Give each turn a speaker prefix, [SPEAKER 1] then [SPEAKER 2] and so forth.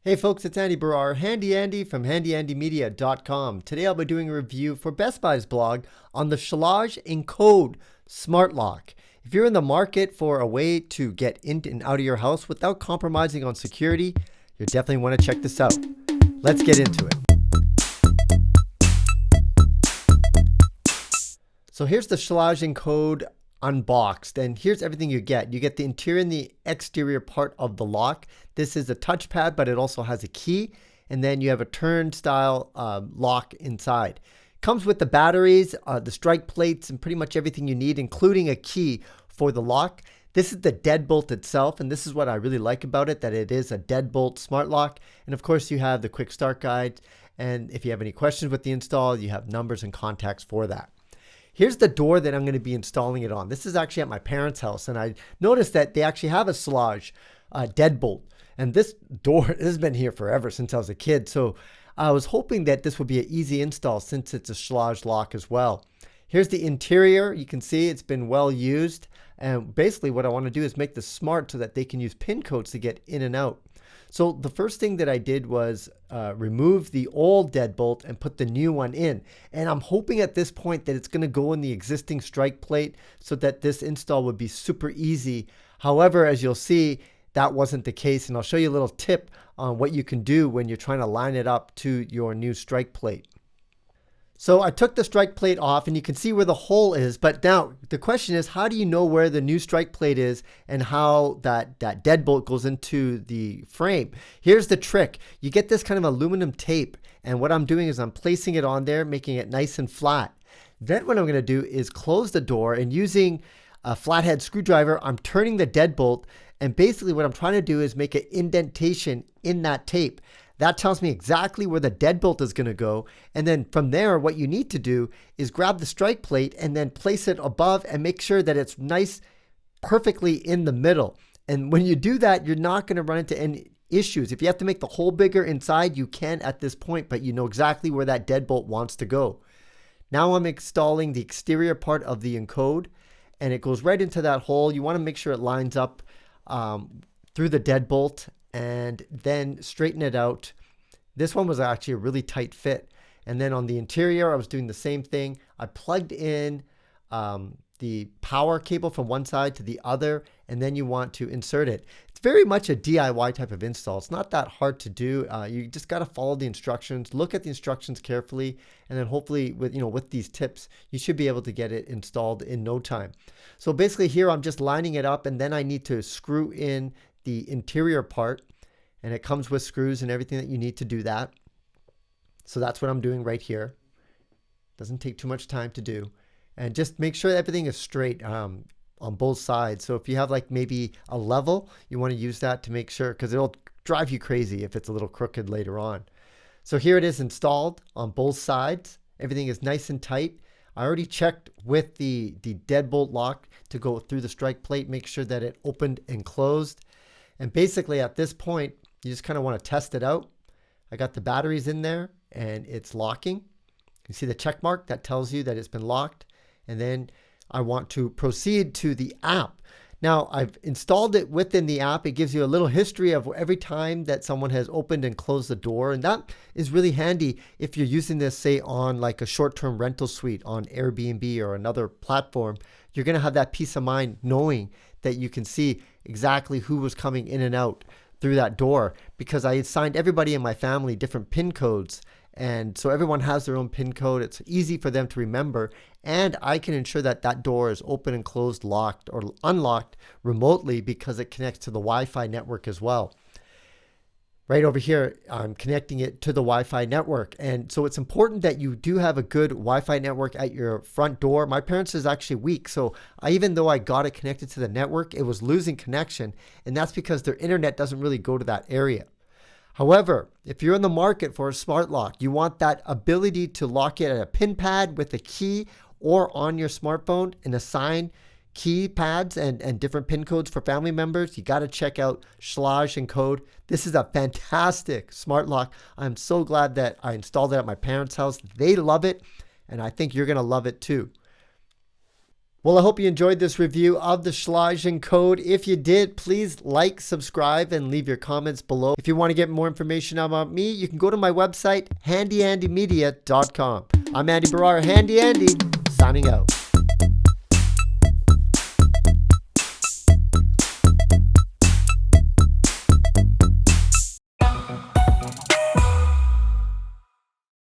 [SPEAKER 1] Hey folks, it's Andy Barrar, Handy Andy from handyandymedia.com. Today I'll be doing a review for Best Buy's blog on the Schlage Encode smart lock. If you're in the market for a way to get in and out of your house without compromising on security, you definitely want to check this out. Let's get into it. So here's the Schlage Encode unboxed, and here's everything you get. You get the interior and the exterior part of the lock. This is a touchpad, but it also has a key, and then you have a turnstile lock inside. Comes with the batteries, the strike plates, and pretty much everything you need, including a key for the lock. This is the deadbolt itself, and this is what I really like about it, that it is a deadbolt smart lock. And of course you have the quick start guide, and if you have any questions with the install, you have numbers and contacts for that. Here's the door that I'm going to be installing it on. This is actually at my parents' house, and I noticed that they actually have a Schlage deadbolt. And this door has been here forever, since I was a kid. So I was hoping that this would be an easy install since it's a Schlage lock as well. Here's the interior. You can see it's been well used. And basically what I want to do is make this smart so that they can use pin codes to get in and out. So the first thing that I did was remove the old deadbolt and put the new one in. And I'm hoping at this point that it's going to go in the existing strike plate so that this install would be super easy. However, as you'll see, that wasn't the case. And I'll show you a little tip on what you can do when you're trying to line it up to your new strike plate. So I took the strike plate off, and you can see where the hole is. But now the question is, how do you know where the new strike plate is and how that deadbolt goes into the frame? Here's the trick. You get this kind of aluminum tape, and what I'm doing is I'm placing it on there, making it nice and flat. Then what I'm going to do is close the door, and using a flathead screwdriver, I'm turning the deadbolt, and basically what I'm trying to do is make an indentation in that tape. That tells me exactly where the deadbolt is going to go. And then from there, what you need to do is grab the strike plate and then place it above and make sure that it's nice, perfectly in the middle. And when you do that, you're not going to run into any issues. If you have to make the hole bigger inside, you can at this point, but you know exactly where that deadbolt wants to go. Now I'm installing the exterior part of the encode, and it goes right into that hole. You want to make sure it lines up through the deadbolt, and then straighten it out. This one was actually a really tight fit. And then on the interior, I was doing the same thing. I plugged in the power cable from one side to the other, and then you want to insert it. It's very much a DIY type of install. It's not that hard to do. You just got to follow the instructions, look at the instructions carefully, and then hopefully with these tips, you should be able to get it installed in no time. So basically here, I'm just lining it up, and then I need to screw in the interior part, and it comes with screws and everything that you need to do that. So that's what I'm doing right here. Doesn't take too much time to do, and just make sure that everything is straight on both sides. So if you have like maybe a level, you want to use that to make sure, because it'll drive you crazy if it's a little crooked later on. So here it is installed on both sides. Everything is nice and tight. I already checked with the deadbolt lock to go through the strike plate, make sure that it opened and closed. And basically at this point, you just kind of want to test it out. I got the batteries in there, and it's locking. You see the check mark that tells you that it's been locked. And then I want to proceed to the app. Now I've installed it within the app. It gives you a little history of every time that someone has opened and closed the door. And that is really handy if you're using this, say, on like a short-term rental suite on Airbnb or another platform. You're going to have that peace of mind knowing that you can see exactly who was coming in and out through that door, because I assigned everybody in my family different PIN codes. And so everyone has their own PIN code. It's easy for them to remember. And I can ensure that that door is open and closed, locked or unlocked remotely, because it connects to the Wi-Fi network as well. Right over here, I'm connecting it to the Wi-Fi network. And so it's important that you do have a good Wi-Fi network at your front door. My parents is actually weak. So even though I got it connected to the network, it was losing connection. And that's because their internet doesn't really go to that area. However, if you're in the market for a smart lock, you want that ability to lock it at a pin pad with a key or on your smartphone and assign keypads and different pin codes for family members, you got to check out Schlage Encode. This is a fantastic smart lock. I'm so glad that I installed it at my parents' house. They love it, and I think you're going to love it too. Well, I hope you enjoyed this review of the Schlage Encode. If you did, please like, subscribe, and leave your comments below. If you want to get more information about me, you can go to my website, handyandymedia.com. I'm Andy Barrar, Handy Andy, signing out.